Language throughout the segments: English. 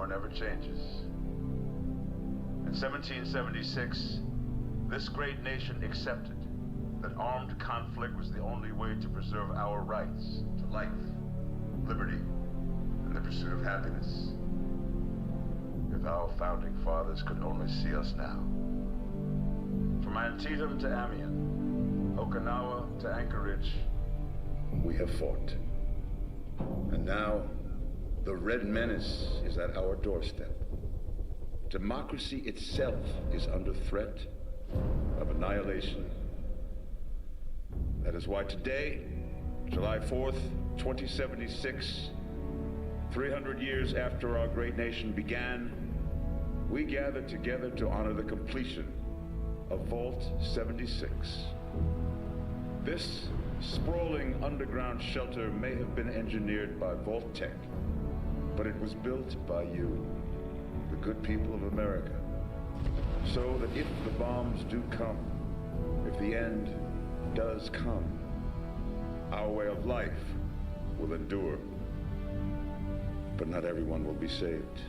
War never changes. In 1776, this great nation accepted that armed conflict was the only way to preserve our rights to life, liberty, and the pursuit of happiness. If our founding fathers could only see us now. From Antietam to Amiens, Okinawa to Anchorage, we have fought. And now, the Red Menace is at our doorstep. Democracy itself is under threat of annihilation. That is why today, July 4th, 2076, 300 years after our great nation began, we gathered together to honor the completion of Vault 76. This sprawling underground shelter may have been engineered by Vault Tech, but it was built by you, the good people of America, so that if the bombs do come, if the end does come, our way of life will endure. But not everyone will be saved.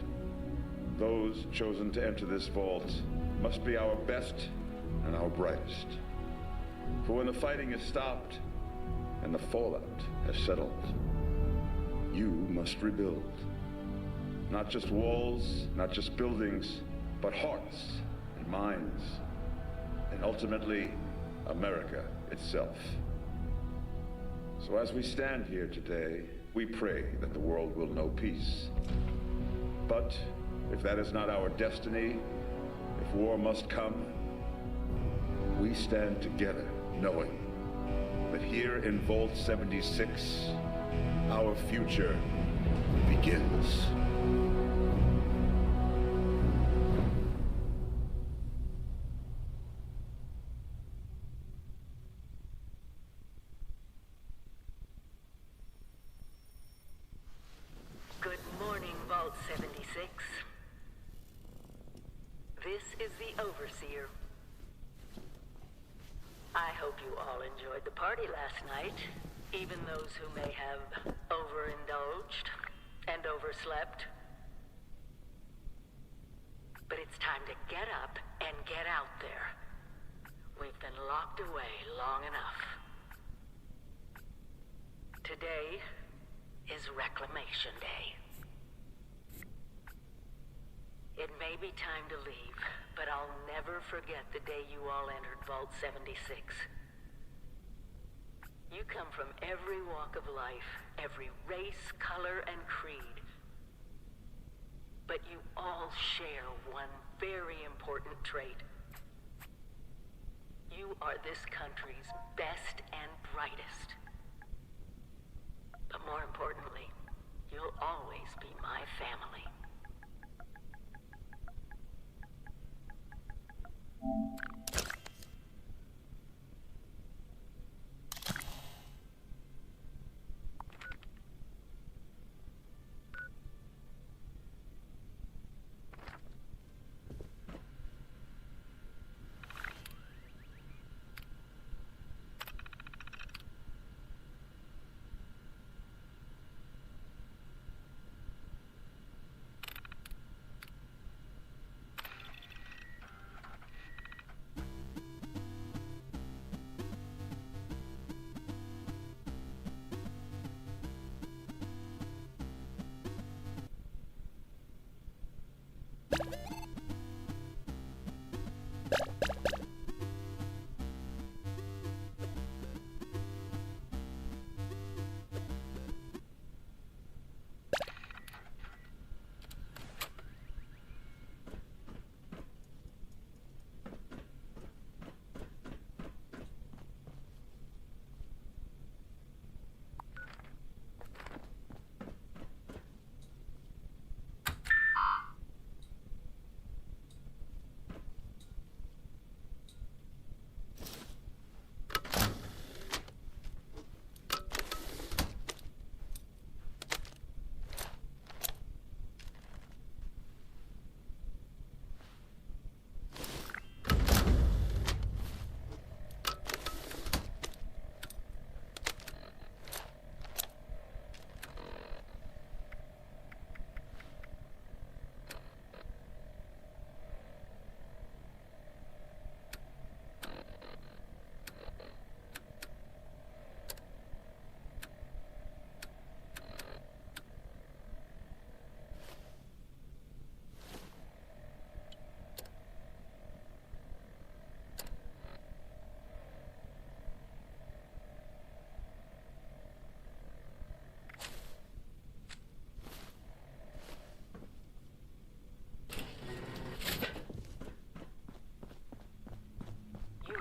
Those chosen to enter this vault must be our best and our brightest. For when the fighting is stopped and the fallout has settled, you must rebuild. Not just walls, not just buildings, but hearts and minds, and ultimately, America itself. So as we stand here today, we pray that the world will know peace. But if that is not our destiny, if war must come, we stand together knowing that here in Vault 76, our future begins. Good morning, Vault 76. This is the Overseer. I hope you all enjoyed the party last night, even those who may have overindulged and overslept. But it's time to get up and get out there. We've been locked away long enough. Today is Reclamation Day. It may be time to leave, but I'll never forget the day you all entered Vault 76. You come from every walk of life, every race, color, and creed. But you all share one very important trait. You are this country's best and brightest. But more importantly, you'll always be my family.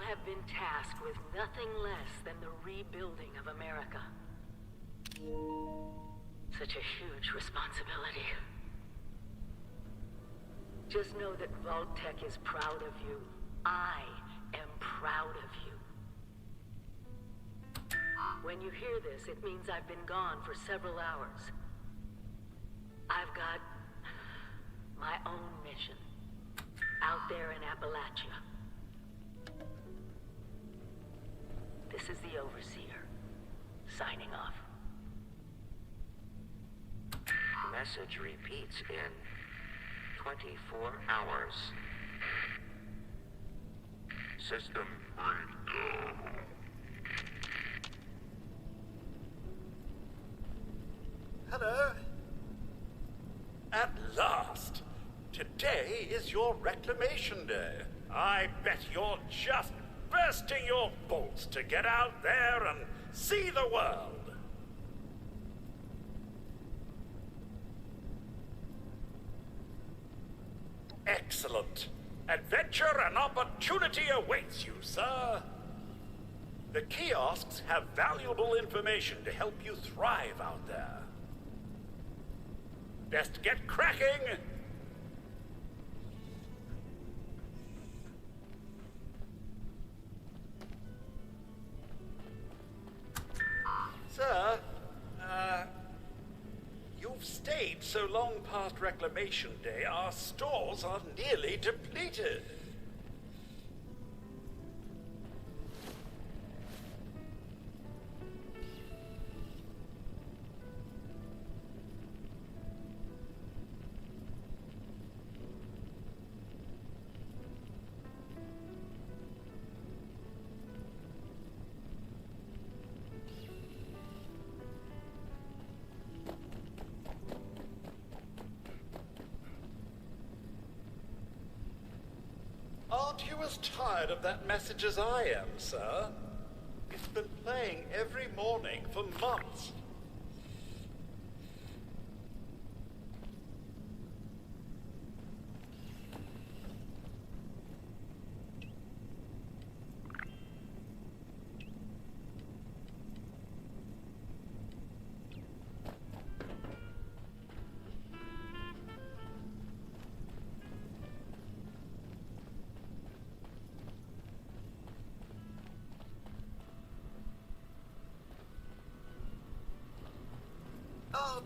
Have been tasked with nothing less than the rebuilding of America. Such a huge responsibility. Just know that Vault-Tec is proud of you. I am proud of you. When you hear this, it means I've been gone for several hours. I've got my own mission out there in Appalachia. This is the Overseer, signing off. Message repeats in 24 hours. System breakdown. Hello? At last! Today is your reclamation day. I bet you're just bursting your bolts to get out there and see the world. Excellent. Adventure and opportunity awaits you, sir. The kiosks have valuable information to help you thrive out there. Best get cracking! Sir, you've stayed so long past Reclamation Day, our stores are nearly depleted. Aren't you as tired of that message as I am, sir? It's been playing every morning for months.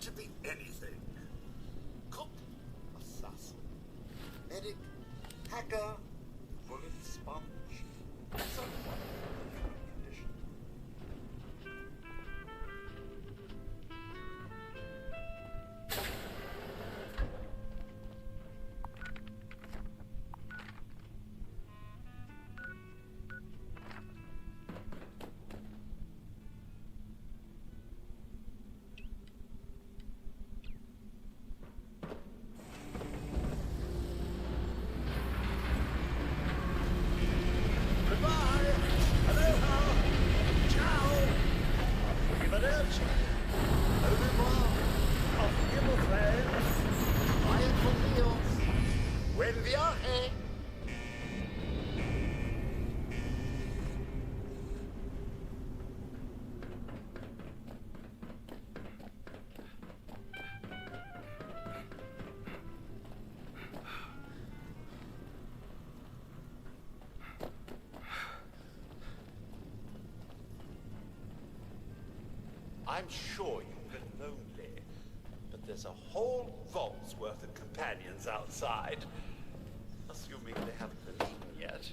To be anything. Cook, assassin, medic, hacker, bullet sponge, someone in the human condition. I'm sure you've been lonely, but there's a whole vault's worth of companions outside, assuming they haven't been eaten yet.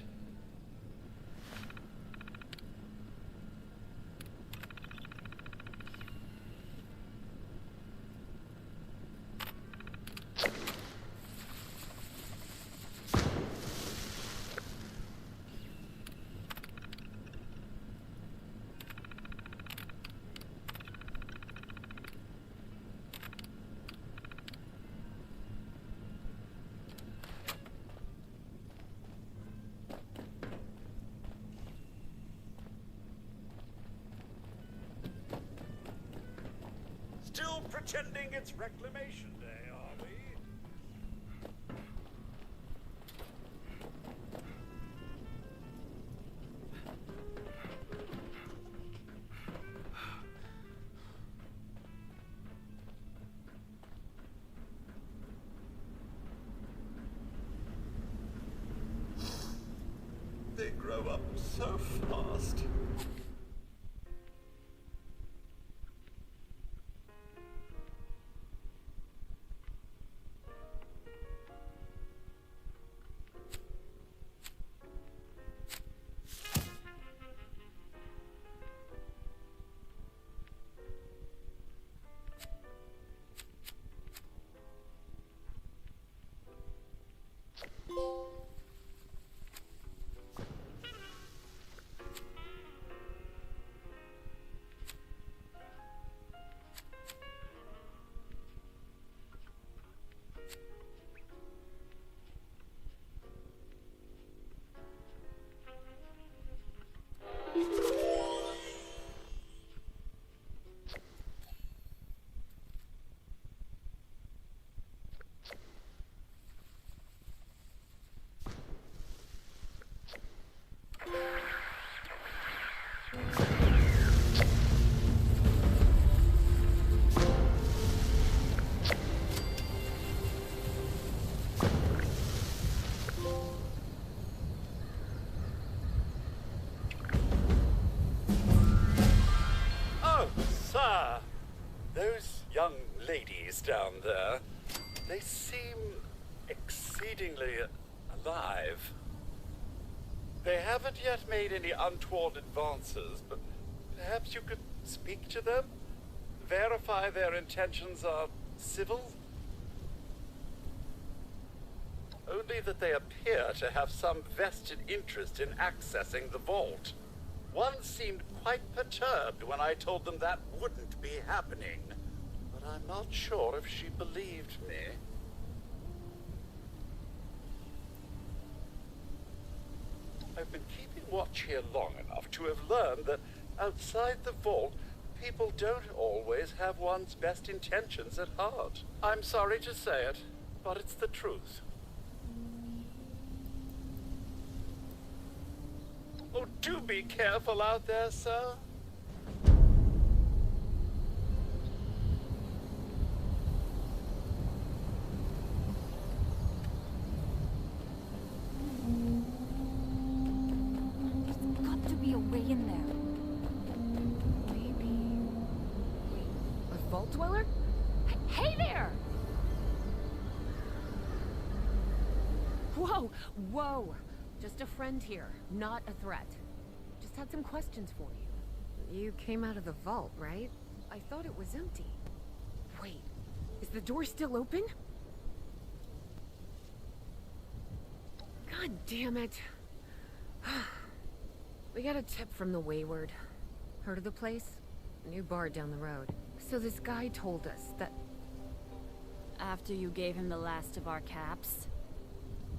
Still pretending it's Reclamation Day, are we? so fast. Those young ladies down there, they seem exceedingly alive. They haven't yet made any untoward advances, but perhaps you could speak to them? Verify their intentions are civil? Only that they appear to have some vested interest in accessing the vault. One seemed quite perturbed when I told them that wouldn't be happening, but I'm not sure if she believed me. I've been keeping watch here long enough to have learned that outside the vault, people don't always have one's best intentions at heart. I'm sorry to say it, but it's the truth. Oh, do be careful out there, sir. There's got to be a way in there. Maybe... Wait, a vault dweller? Hey there! Whoa, whoa! Just a friend here, not a threat. Just had some questions for you. You came out of the vault, right? I thought it was empty. Wait, is the door still open? God damn it. We got a tip from the Wayward. Heard of the place? New bar down the road. So this guy told us that... After you gave him the last of our caps?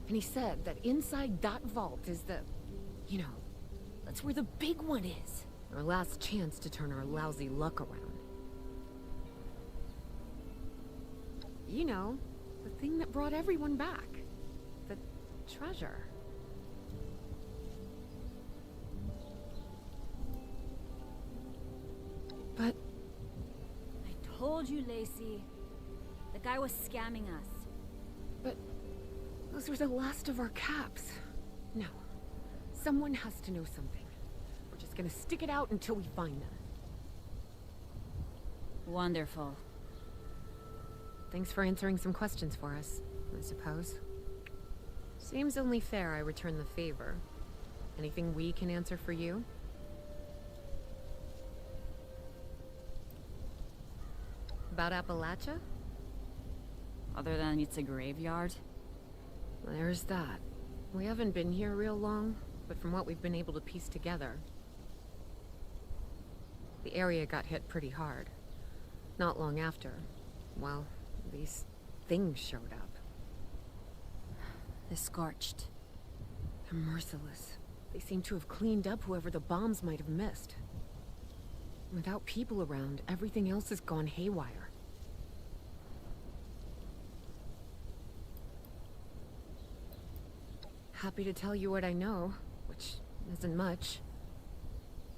And he said that inside that vault is the... You know, that's where the big one is. Our last chance to turn our lousy luck around. You know, the thing that brought everyone back. The treasure. But... I told you, Lacey. The guy was scamming us. But... those were the last of our caps. No. Someone has to know something. We're just gonna stick it out until we find them. Wonderful. Thanks for answering some questions for us, I suppose. Seems only fair I return the favor. Anything we can answer for you? About Appalachia? Other than it's a graveyard? There's that. We haven't been here real long, but from what we've been able to piece together, the area got hit pretty hard. Not long after, well, these things showed up. The Scorched. They're merciless. They seem to have cleaned up whoever the bombs might have missed. Without people around, everything else has gone haywire. Happy to tell you what I know, which isn't much.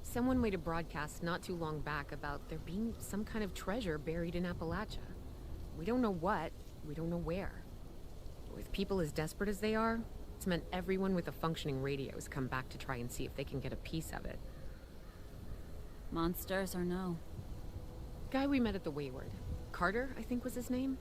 Someone made a broadcast not too long back about there being some kind of treasure buried in Appalachia. We don't know what, we don't know where. With people as desperate as they are, It's meant everyone with a functioning radio has come back to try and see if they can get a piece of it. Monsters or no? Guy we met at the Wayward. Carter, I think was his name.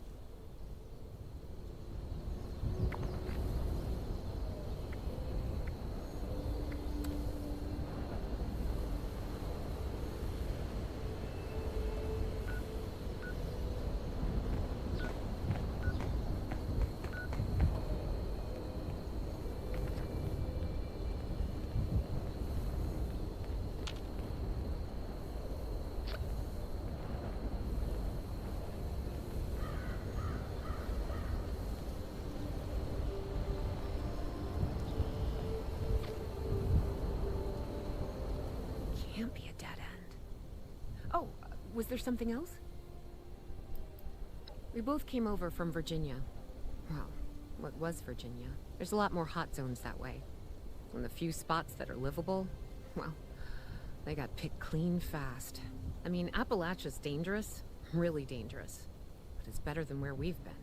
Can't be a dead end. Oh, was there something else? We both came over from Virginia. Well, what was Virginia? There's a lot more hot zones that way. And the few spots that are livable, well, they got picked clean fast. I mean, Appalachia's dangerous, really dangerous. But it's better than where we've been.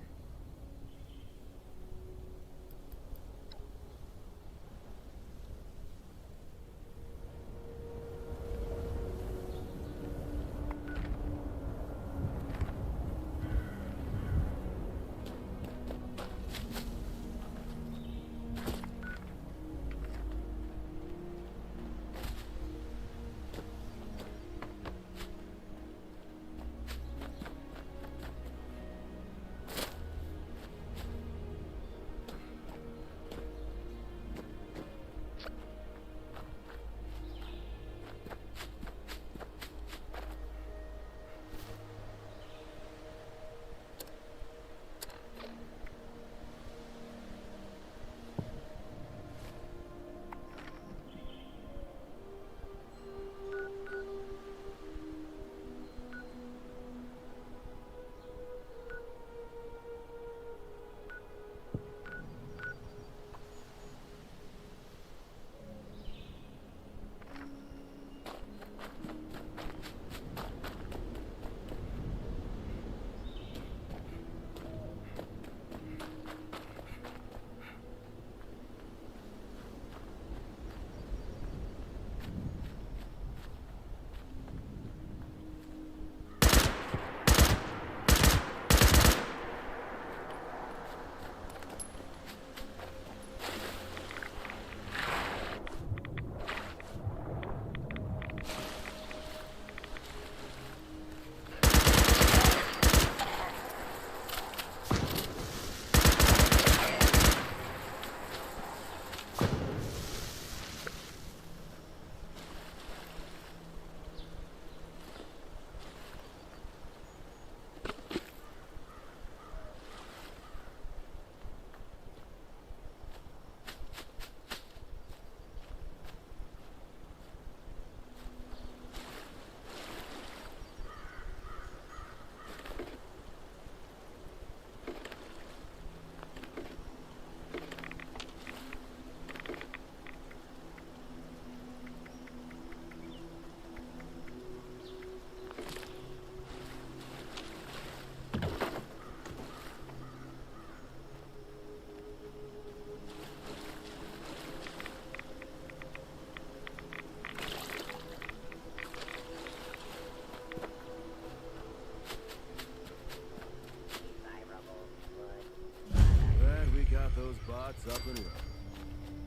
those bots up and running.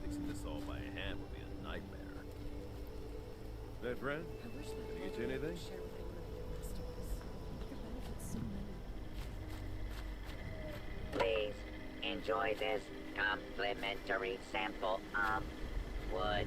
Fixing this all by hand would be a nightmare. Hey, friend? Can I get you anything? Please enjoy this complimentary sample of wood.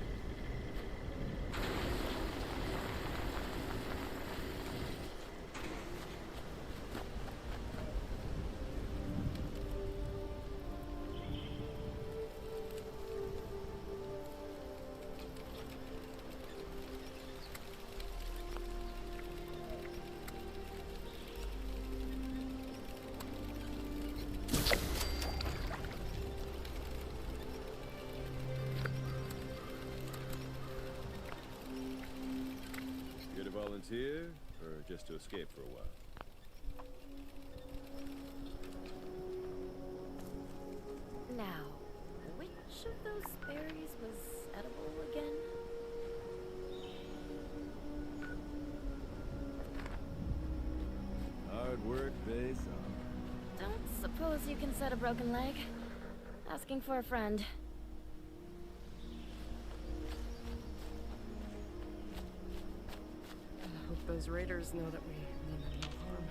Volunteer, or just to escape for a while? Now, which which of those berries was edible again? Hard work pays off. Don't suppose you can set a broken leg? Asking for a friend. I hope those raiders know that we mean them no harm.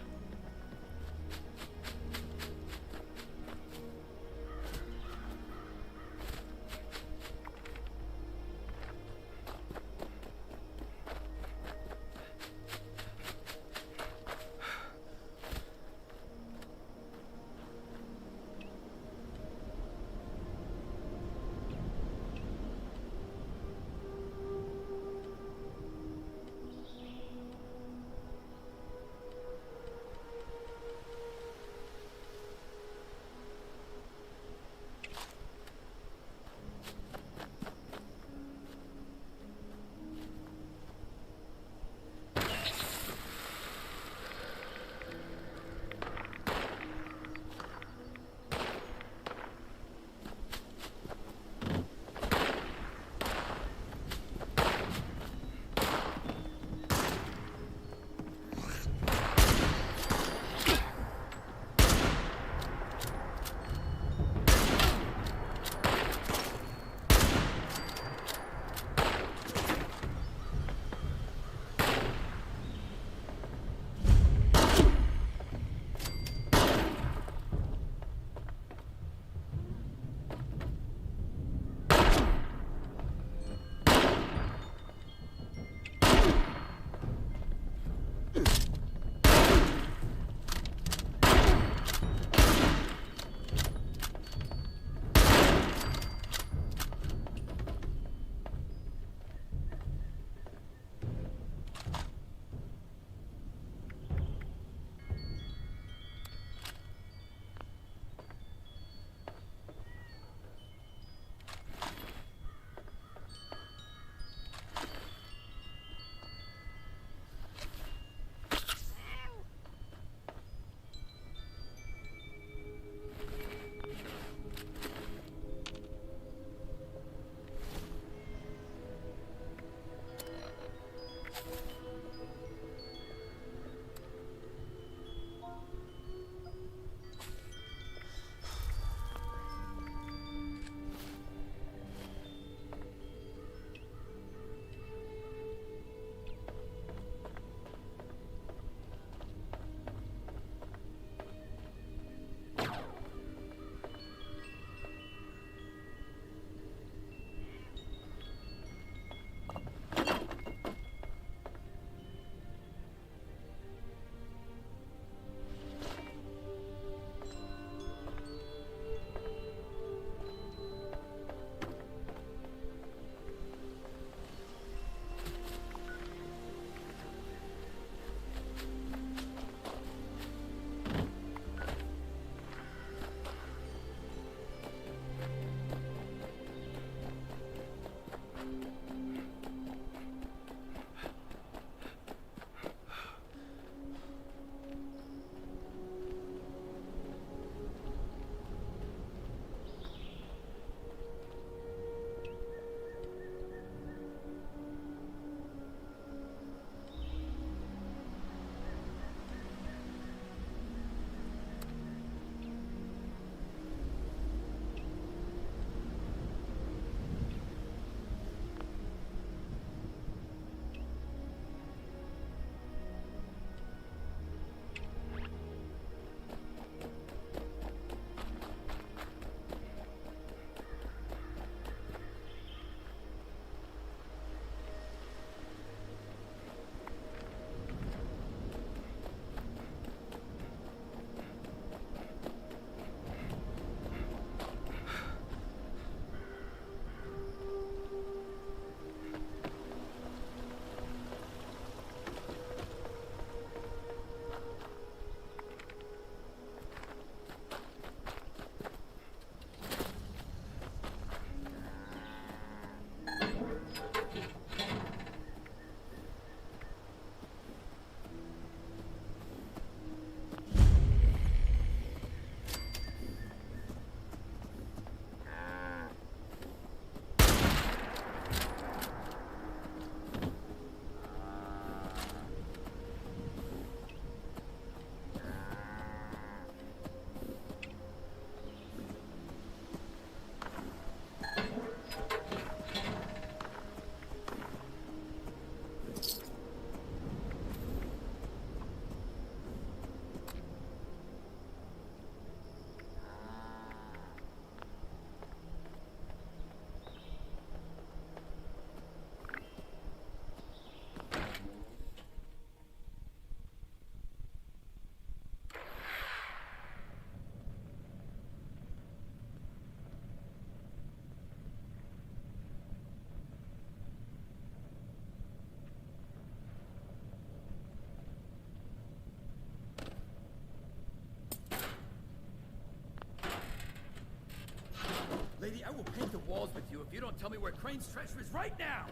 I will paint the walls with you if you don't tell me where Crane's treasure is right now!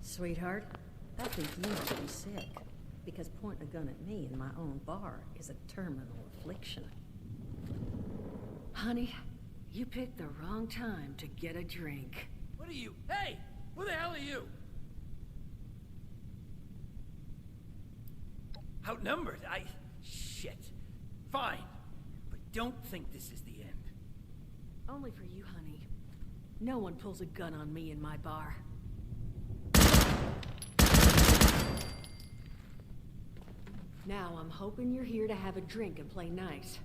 Sweetheart, I think you must be sick. Because pointing a gun at me in my own bar is a terminal affliction. Honey, you picked the wrong time to get a drink. What are you? Hey! Who the hell are you? Outnumbered? Shit. Fine. But don't think this is the end. Only for you, honey. No one pulls a gun on me in my bar. Now I'm hoping you're here to have a drink and play nice.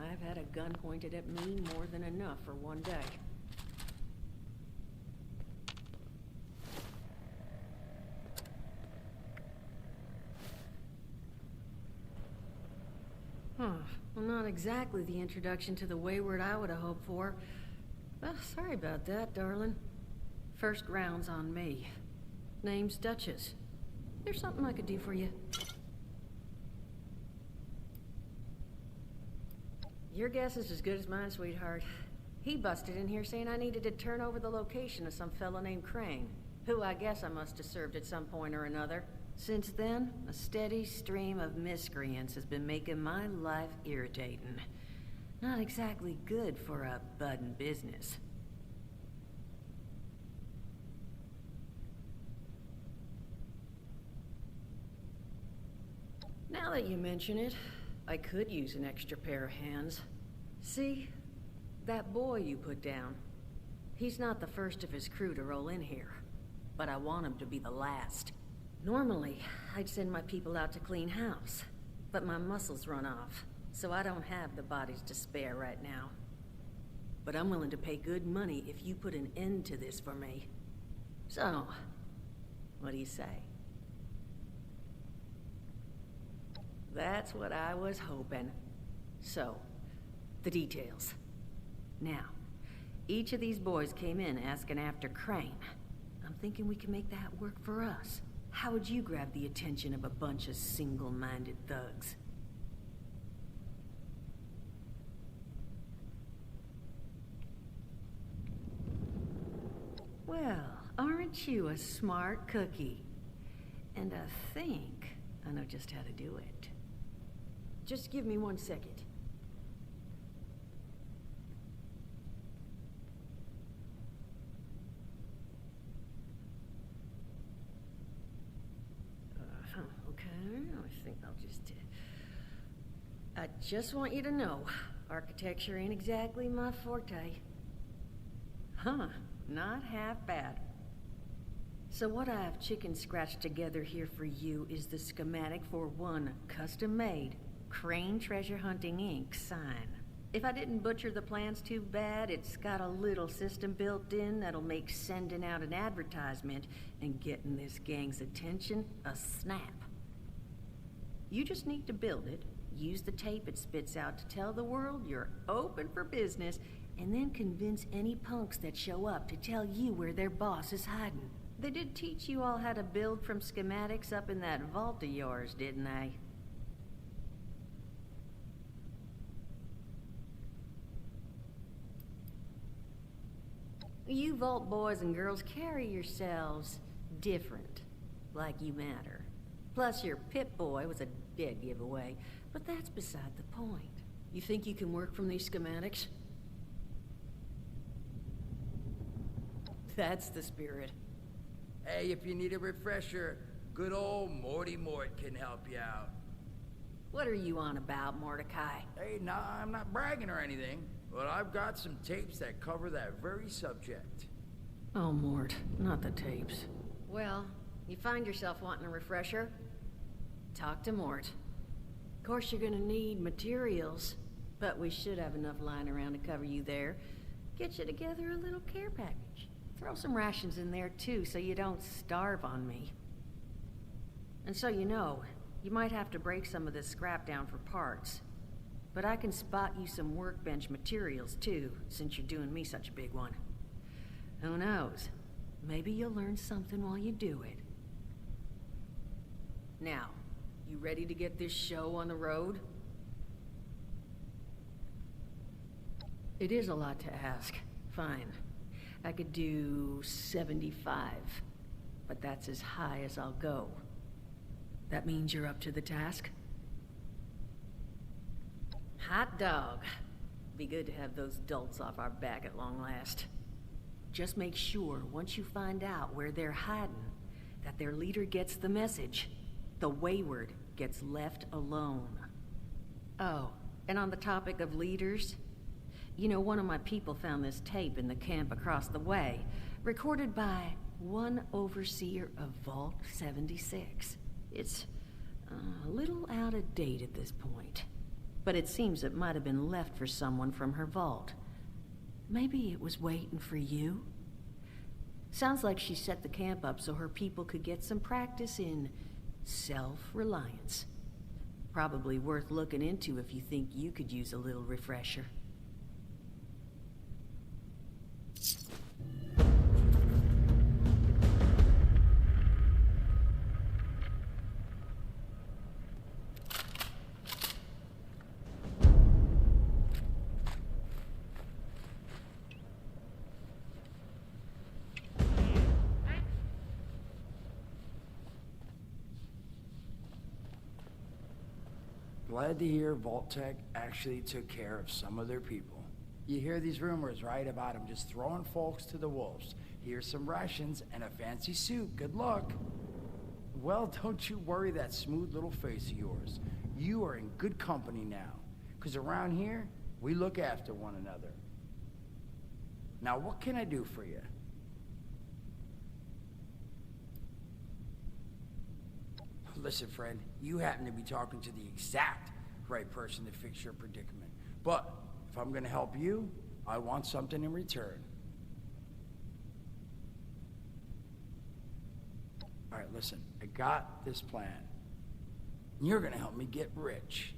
I've had a gun pointed at me more than enough for one day. Well, not exactly the introduction to the Wayward I would have hoped for. Well, sorry about that, darling. First round's on me. Name's Duchess. There's something I could do for you. Your guess is as good as mine, sweetheart. He busted in here saying I needed to turn over the location of some fellow named Crane, who I guess I must have served at some point or another. Since then, a steady stream of miscreants has been making my life irritating. Not exactly good for a budding business. Now that you mention it, I could use an extra pair of hands. See? That boy you put down. He's not the first of his crew to roll in here, but I want him to be the last. Normally, I'd send my people out to clean house, but my muscles run off, so I don't have the bodies to spare right now. But I'm willing to pay good money if you put an end to this for me. So, what do you say? That's what I was hoping. So, the details. Now, each of these boys came in asking after Crane. I'm thinking we can make that work for us. How would you grab the attention of a bunch of single-minded thugs? Well, aren't you a smart cookie? And I think I know just how to do it. Just give me 1 second. Okay, I think I'll just... I just want you to know, architecture ain't exactly my forte. Huh, not half bad. So what I've chicken scratched together here for you is the schematic for one custom-made Crane Treasure Hunting Inc. sign. If I didn't butcher the plans too bad, it's got a little system built in that'll make sending out an advertisement and getting this gang's attention a snap. You just need to build it, use the tape it spits out to tell the world you're open for business, and then convince any punks that show up to tell you where their boss is hiding. They did teach you all how to build from schematics up in that vault of yours, didn't they? You vault boys and girls carry yourselves different, like you matter. Plus your Pip-Boy was a dead giveaway, but that's beside the point. You think you can work from these schematics? That's the spirit. Hey, if you need a refresher, good old Morty Mort can help you out. What are you on about, Mordecai? Hey, nah, I'm not bragging or anything, but I've got some tapes that cover that very subject. Oh, Mort, not the tapes. Well, you find yourself wanting a refresher? Talk to Mort. Of course, you're gonna need materials, but we should have enough lying around to cover you there. Get you together a little care package. Throw some rations in there, too, so you don't starve on me. And so you know, you might have to break some of this scrap down for parts. But I can spot you some workbench materials, too, since you're doing me such a big one. Who knows? Maybe you'll learn something while you do it. Now, you ready to get this show on the road? It is a lot to ask. Fine. I could do 75, but that's as high as I'll go. That means you're up to the task? Hot dog. Be good to have those dolts off our back at long last. Just make sure, once you find out where they're hiding, that their leader gets the message. The wayward gets left alone. Oh, and on the topic of leaders, you know, one of my people found this tape in the camp across the way, recorded by one overseer of Vault 76. It's a little out of date at this point, but it seems it might have been left for someone from her vault. Maybe it was waiting for you? Sounds like she set the camp up so her people could get some practice in self-reliance. Probably worth looking into if you think you could use a little refresher. Glad to hear Vault-Tec actually took care of some of their people. You hear these rumors, right, about them just throwing folks to the wolves. Here's some rations and a fancy suit. Good luck. Well, don't you worry that smooth little face of yours. You are in good company now. Because around here, we look after one another. Now, what can I do for you? Listen, friend, you happen to be talking to the exact right person to fix your predicament. But if I'm going to help you, I want something in return. All right, listen, I got this plan. You're going to help me get rich.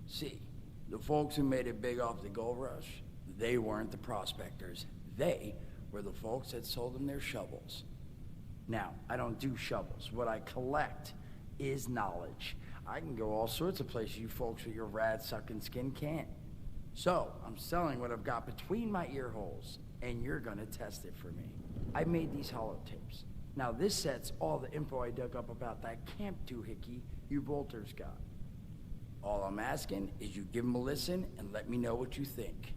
See, the folks who made it big off the gold rush, they weren't the prospectors. They were the folks that sold them their shovels. Now, I don't do shovels. What I collect is knowledge. I can go all sorts of places you folks with your rad-sucking skin can't. So, I'm selling what I've got between my ear holes, and you're gonna test it for me. I made these holotapes. Now, this set's all the info I dug up about that camp doohickey you bolters got. All I'm asking is you give them a listen and let me know what you think.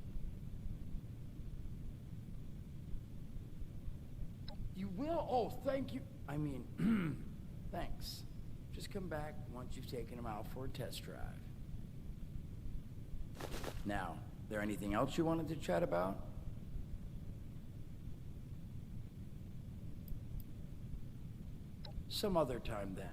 You will? Oh, thank you. I mean, thanks. Just come back once you've taken them out for a test drive. Now, there anything else you wanted to chat about? Some other time then.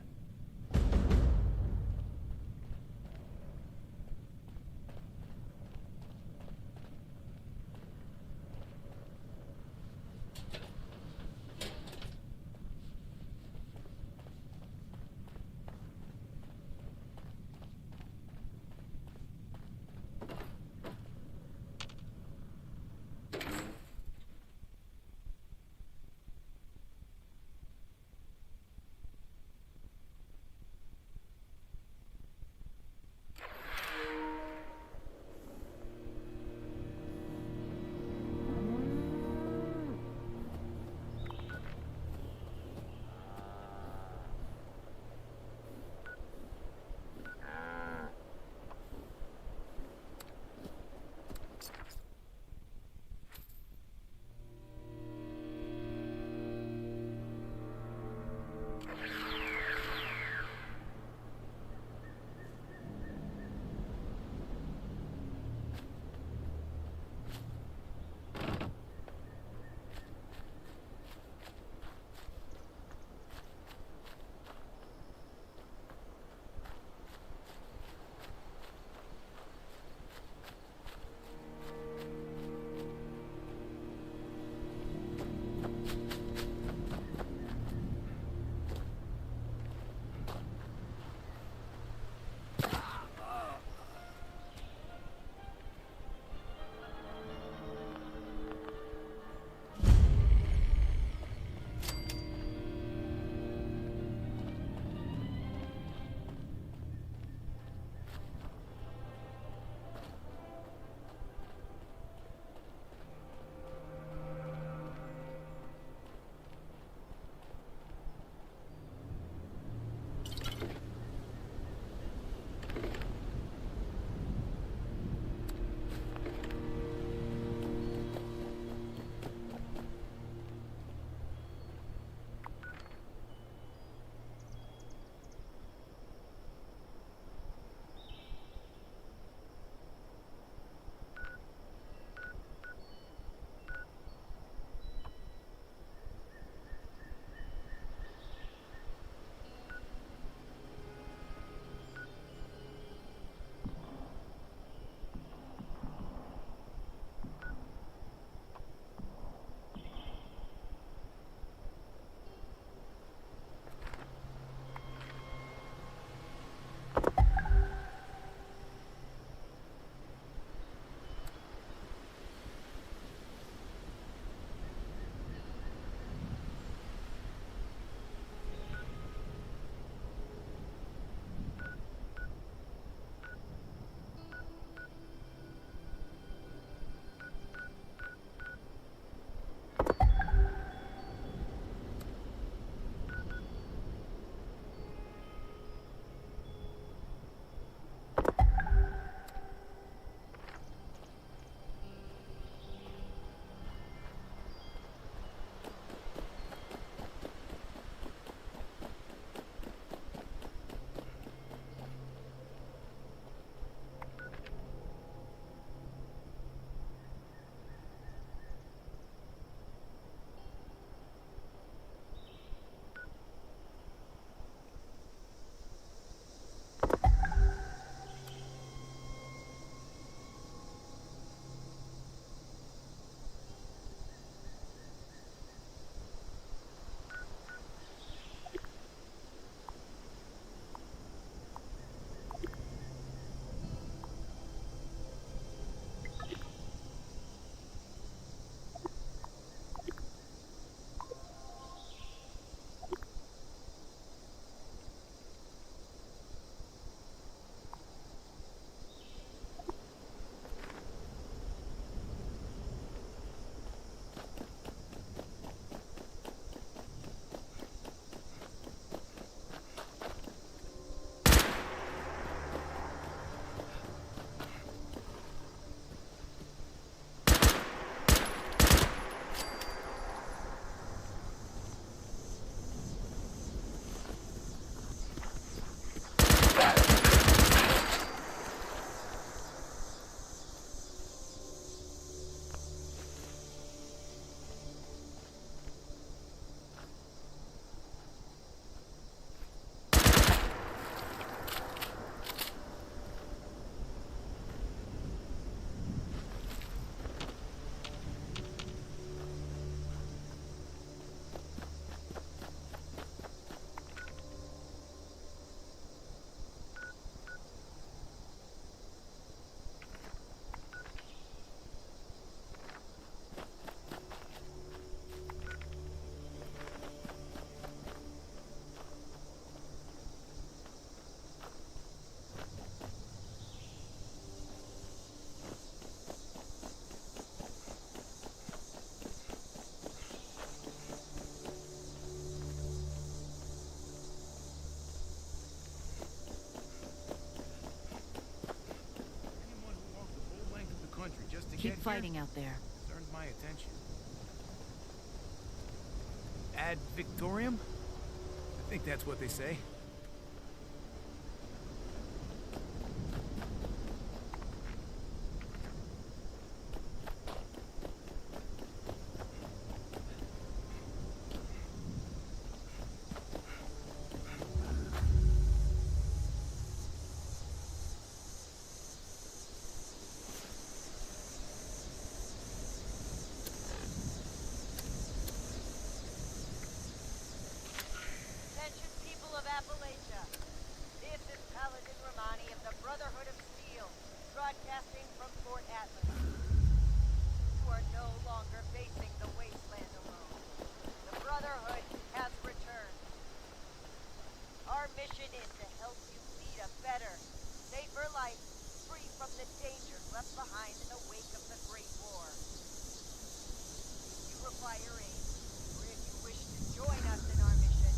Keep fighting out there. It's earned my attention. Ad Victorium? I think that's what they say. Attention, people of Appalachia. This is Paladin Romani of the Brotherhood of Steel, broadcasting from Fort Atlas. You are no longer facing the Wasteland alone. The Brotherhood has returned. Our mission is to help you lead a better, safer life, free from the dangers left behind in the wake of the Great War. If you require aid, or if you wish to join us in our mission,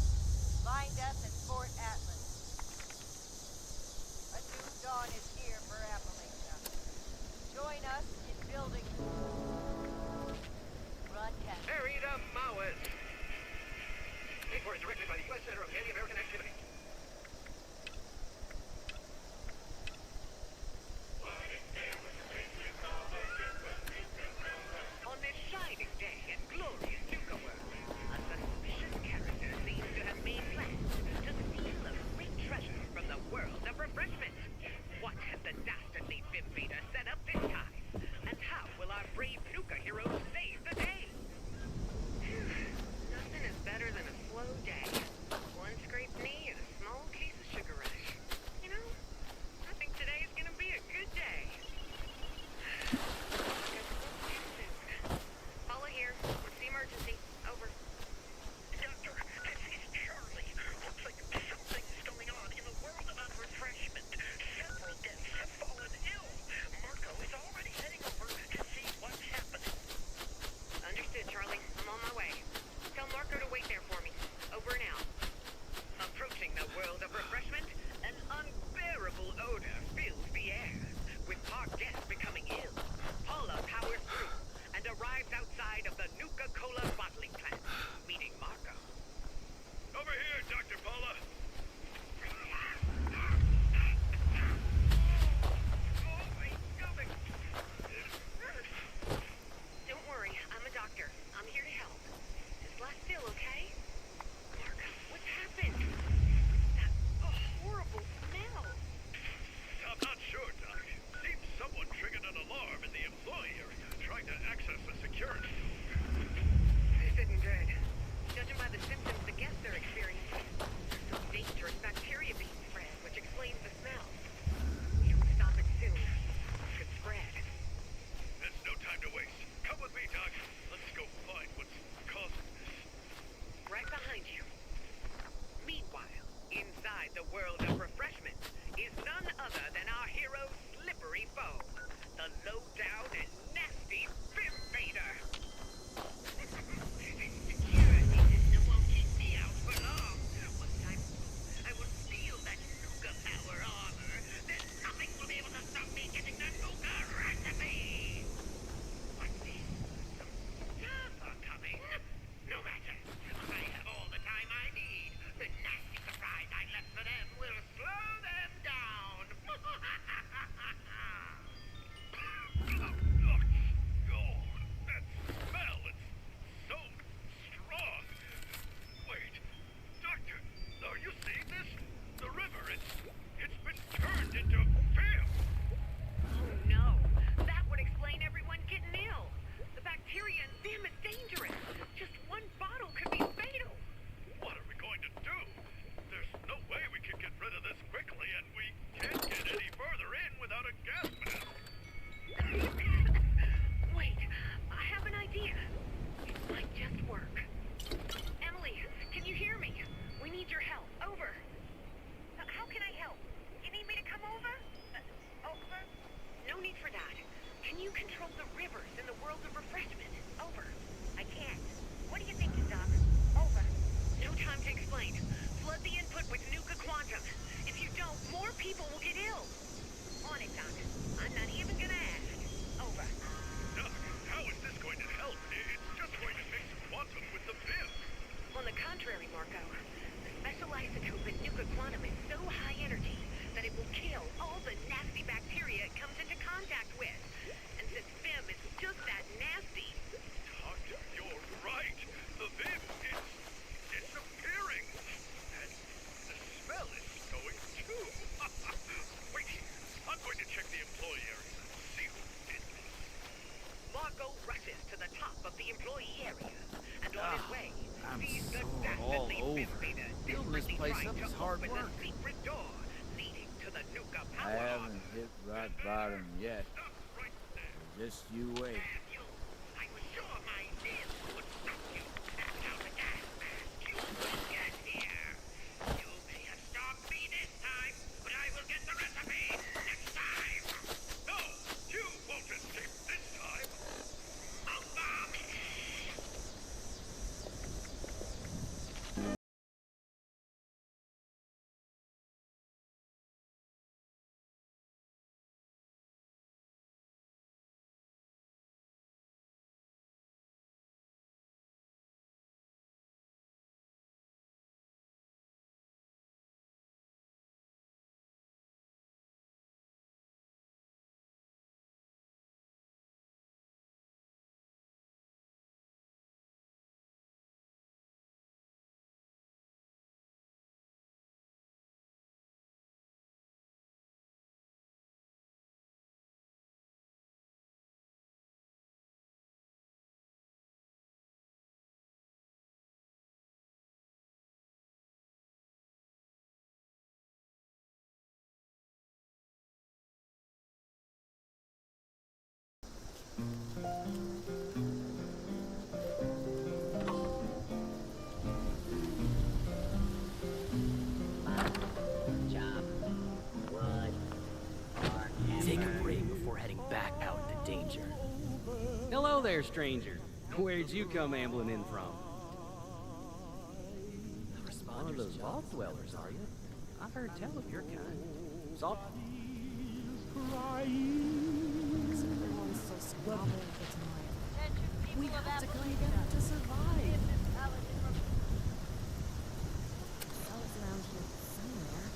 find us at Fort Atlas. A new dawn is here for Appalachia. Join us in building broadcast. Bury the Maoists! Report directed by the U.S. Center of Anti-American Activity. On this shining day and glorious newcomer, a suspicious character seems to have made plans to steal a great treasure from the world of refreshment. What has the dastardly Vimvader set up this time? And how will our brave nuka heroes save the day? Nothing is better than a slow day. One scraped knee and a small case of sugar rush. You know, I think today's gonna be a good day. Paula here. What's the emergency? Over. Doctor, this is Charlie. Looks like something's going on in the world of refreshment. Several guests have fallen ill. Marco is already heading over to see what's happening. Understood, Charlie. I'm on my way. Tell Marco to wait there for me. Over and out. Approaching the world of refreshment, an unbearable odor fills the air. With our guests becoming ill, Paula powers through and arrives outside of the Nuka-Cola bottling plant, meeting Marco. Over here, Dr. Paula. Oh, my stomach. Don't worry, I'm a doctor. I'm here to help. Just lie still, okay? Marco, what's happened? That horrible smell. I'm not sure, Doc. Seems someone triggered an alarm in the employee area, trying to access the security. all over. Building this place up is hard The work. secret door leading to the nuka I power. haven't hit rock bottom yet. Just you wait. I was sure my name would stop you. Now the gas mask, you will get here. You may have stopped me this time, but I will get the recipe next time. No, you won't escape this time. Take a break before heading back out into danger. Hello there, stranger. Where'd you come ambling in from? One of those vault dwellers, are you? I've heard tell of your kind. Salt? Everyone's so squabbled for tonight. We have to come together to survive. Cells around here somewhere.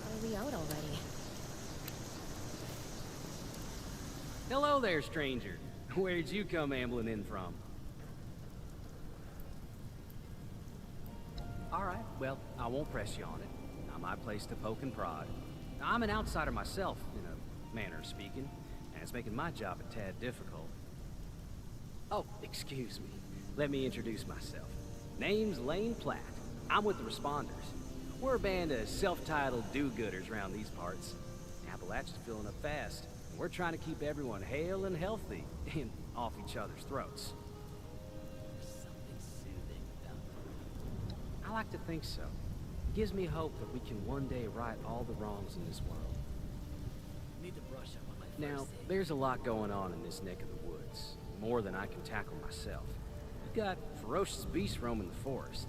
Or are we out already? Hello there, stranger. Where'd you come ambling in from? Alright, well, I won't press you on it. Not my place to poke and prod. I'm an outsider myself, in a manner of speaking, and it's making my job a tad difficult. Oh, excuse me. Let me introduce myself. Name's Lane Platt. I'm with the Responders. We're a band of self-titled do-gooders around these parts. Appalachia's filling up fast. We're trying to keep everyone hale and healthy and off each other's throats. Something soothing about it. I like to think so. It gives me hope that we can one day right all the wrongs in this world. Need to brush up on my Now, there's a lot going on in this neck of the woods. More than I can tackle myself. We've got ferocious beasts roaming the forest,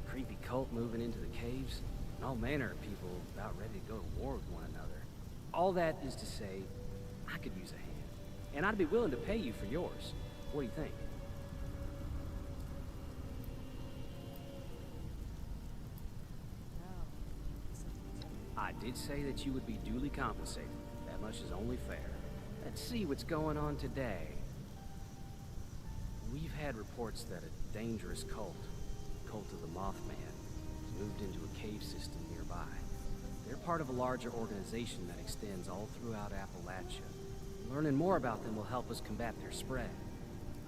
a creepy cult moving into the caves, and all manner of people about ready to go to war with one another. All that is to say, I could use a hand. And I'd be willing to pay you for yours. What do you think? I did say that you would be duly compensated. That much is only fair. Let's see what's going on today. We've had reports that a dangerous cult, Cult of the Mothman, has moved into a cave system nearby. They're part of a larger organization that extends all throughout Appalachia. Learning more about them will help us combat their spread.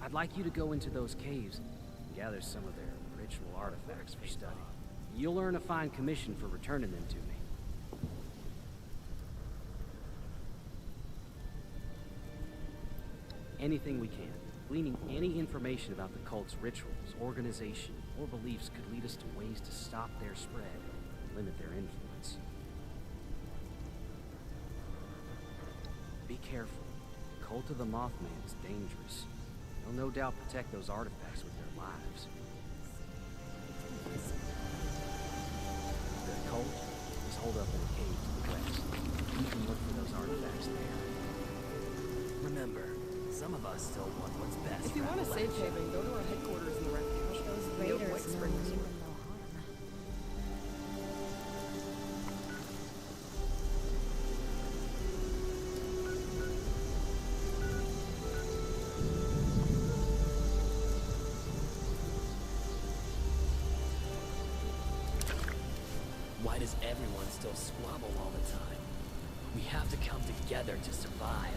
I'd like you to go into those caves and gather some of their ritual artifacts for study. You'll earn a fine commission for returning them to me. Anything we can. Gleaning any information about the cult's rituals, organization, or beliefs could lead us to ways to stop their spread and limit their influence. Be careful. The Cult of the Mothman is dangerous. They'll no doubt protect those artifacts with their lives. The cult is holed up in a cave to the west. You can look for those artifacts there. Remember, Some of us still want what's best. If you want a safe haven, go to our headquarters in the refuge. Those Near raiders White know Springs. you and no harm. Why does everyone still squabble all the time? We have to come together to survive.